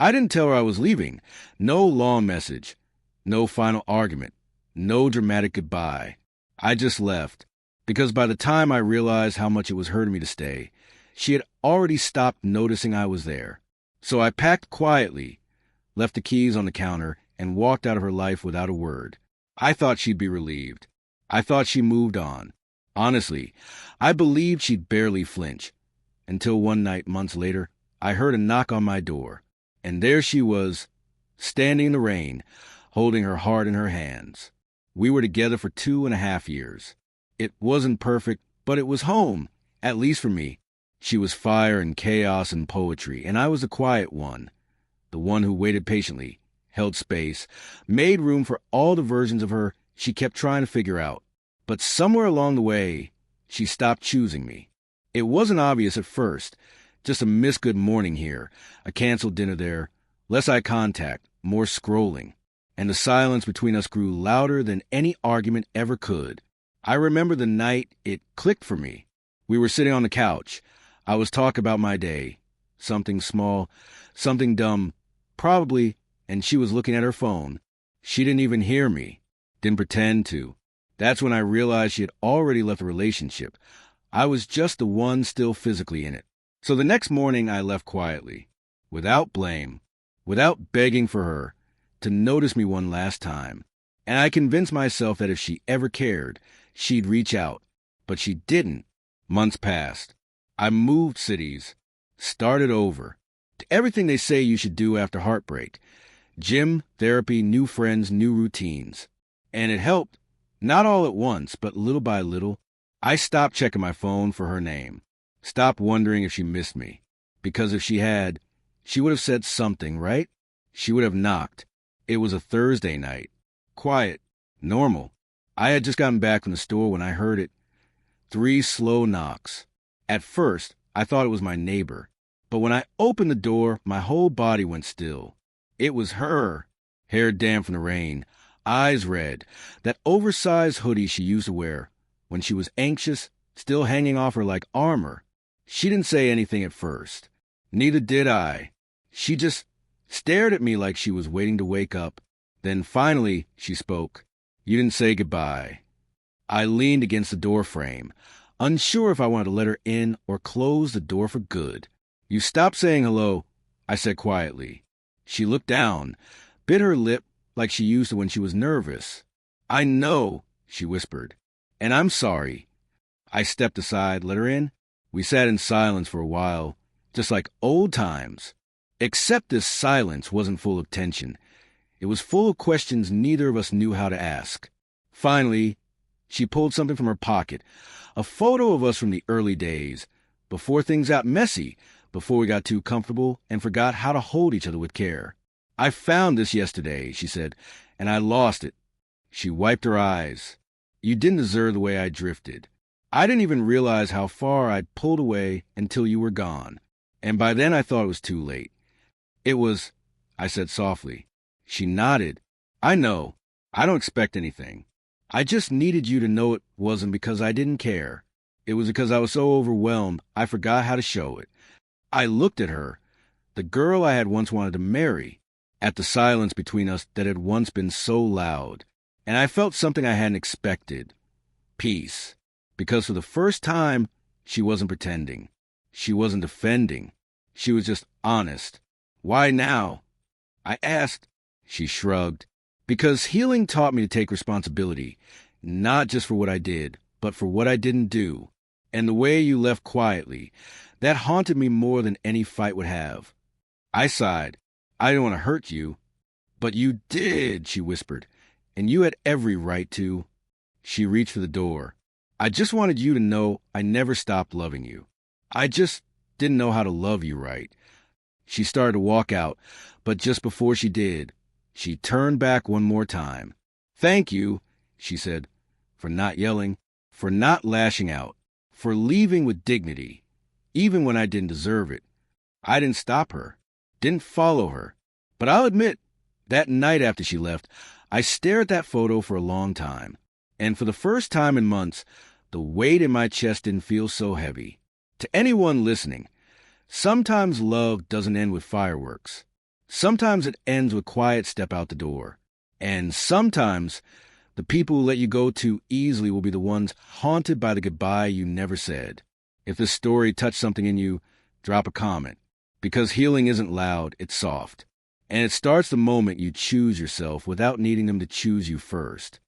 I didn't tell her I was leaving. No long message. No final argument. No dramatic goodbye. I just left. Because by the time I realized how much it was hurting me to stay, she had already stopped noticing I was there. So I packed quietly, left the keys on the counter, and walked out of her life without a word. I thought she'd be relieved. I thought she moved on. Honestly, I believed she'd barely flinch. Until one night, months later, I heard a knock on my door. And there she was, standing in the rain, holding her heart in her hands. We were together for 2.5 years. It wasn't perfect, but it was home, at least for me. She was fire and chaos and poetry, and I was the quiet one, the one who waited patiently, held space, made room for all the versions of her she kept trying to figure out. But somewhere along the way, she stopped choosing me. It wasn't obvious at first, just a missed good morning here, a canceled dinner there, less eye contact, more scrolling, and the silence between us grew louder than any argument ever could. I remember the night it clicked for me. We were sitting on the couch. I was talking about my day, something small, something dumb, probably, and she was looking at her phone. She didn't even hear me, didn't pretend to. That's when I realized she had already left the relationship. I was just the one still physically in it. So the next morning I left quietly, without blame, without begging for her to notice me one last time. And I convinced myself that if she ever cared, she'd reach out. But she didn't. Months passed. I moved cities, started over, to everything they say you should do after heartbreak. Gym, therapy, new friends, new routines. And it helped, not all at once, but little by little. I stopped checking my phone for her name, stopped wondering if she missed me. Because if she had, she would have said something, right? She would have knocked. It was a Thursday night. Quiet. Normal. I had just gotten back from the store when I heard it. 3 slow knocks. At first, I thought it was my neighbor. But when I opened the door, my whole body went still. It was her. Hair damp from the rain. Eyes red. That oversized hoodie she used to wear when she was anxious, still hanging off her like armor. She didn't say anything at first. Neither did I. She just stared at me like she was waiting to wake up. Then finally, she spoke. You didn't say goodbye. I leaned against the door frame, unsure if I wanted to let her in or close the door for good. You stopped saying hello, I said quietly. She looked down, bit her lip like she used to when she was nervous. I know, she whispered, and I'm sorry. I stepped aside, let her in. We sat in silence for a while, just like old times. Except this silence wasn't full of tension. It was full of questions neither of us knew how to ask. Finally, she pulled something from her pocket, a photo of us from the early days, before things got messy, before we got too comfortable and forgot how to hold each other with care. I found this yesterday, she said, and I lost it. She wiped her eyes. You didn't deserve the way I drifted. I didn't even realize how far I'd pulled away until you were gone. And by then I thought it was too late. It was, I said softly. She nodded. I know. I don't expect anything. I just needed you to know it wasn't because I didn't care. It was because I was so overwhelmed I forgot how to show it. I looked at her, the girl I had once wanted to marry, at the silence between us that had once been so loud, and I felt something I hadn't expected. Peace. Because for the first time, she wasn't pretending. She wasn't defending. She was just honest. Why now? I asked. She shrugged. Because healing taught me to take responsibility, not just for what I did, but for what I didn't do. And the way you left quietly, that haunted me more than any fight would have. I sighed. I didn't want to hurt you. But you did, she whispered. And you had every right to. She reached for the door. I just wanted you to know I never stopped loving you. I just didn't know how to love you right. She started to walk out, but just before she did, she turned back one more time. Thank you, she said, for not yelling, for not lashing out, for leaving with dignity, even when I didn't deserve it. I didn't stop her, didn't follow her. But I'll admit, that night after she left, I stared at that photo for a long time. And for the first time in months, the weight in my chest didn't feel so heavy. To anyone listening, sometimes love doesn't end with fireworks. Sometimes it ends with quiet step out the door. And sometimes the people who let you go too easily will be the ones haunted by the goodbye you never said. If this story touched something in you, drop a comment. Because healing isn't loud, it's soft. And it starts the moment you choose yourself without needing them to choose you first.